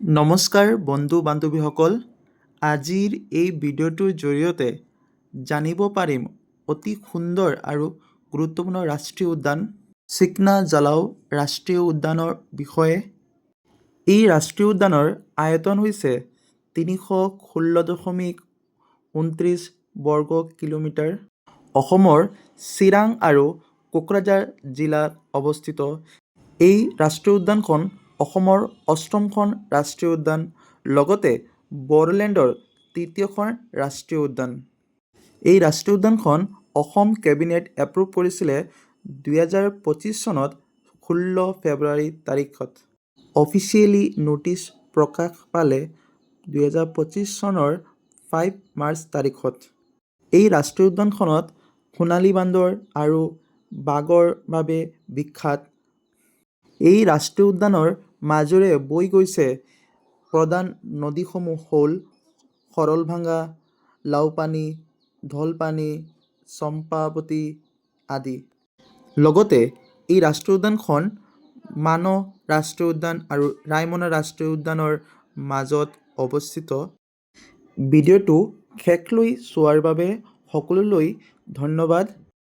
নমস্কাৰ বন্ধু বান্ধৱীসকল, আজিৰ এই ভিডিঅ'টোৰ জৰিয়তে জানিব পাৰিম অতি সুন্দৰ আৰু গুৰুত্বপূৰ্ণ ৰাষ্ট্ৰীয় উদ্যান চিকনা জালাও ৰাষ্ট্ৰীয় উদ্যানৰ বিষয়ে। এই ৰাষ্ট্ৰীয় উদ্যানৰ আয়তন হৈছে 316.29 বৰ্গ কিলোমিটাৰ। অসমৰ চিৰাং আৰু কোকৰাঝাৰ জিলাত অৱস্থিত। এই ৰাষ্ট্ৰীয় উদ্যানখন অসমৰ 8খন ৰাষ্ট্ৰীয় উদ্যান, লগতে বড়োলেণ্ডৰ 3য়খন ৰাষ্ট্ৰীয় উদ্যান। এই ৰাষ্ট্ৰীয় উদ্যানখন অসম কেবিনেট এপ্ৰুভ কৰিছিলে 2025 চনত 16 ফেব্ৰুৱাৰী তাৰিখত। অফিচিয়েলি নটিচ প্ৰকাশ পালে 2025 চনৰ 5 মাৰ্চ তাৰিখত। এই ৰাষ্ট্ৰীয় উদ্যানখনত সোণালী বান্দৰ আৰু বাঘৰ বাবে বিখ্যাত। এই ৰাষ্ট্ৰীয় উদ্যানৰ মাজেৰে বৈ গৈছে প্ৰধান নদীসমূহ হ'ল সৰলভাঙা, লাওপানী, ধলপানী, চম্পাৱতী আদি। লগতে এই ৰাষ্ট্ৰীয় উদ্যানখন মানস ৰাষ্ট্ৰীয় উদ্যান আৰু ৰায়মনা ৰাষ্ট্ৰীয় উদ্যানৰ মাজত অৱস্থিত। ভিডিঅ'টো শেষলৈ চোৱাৰ বাবে সকলোলৈ ধন্যবাদ।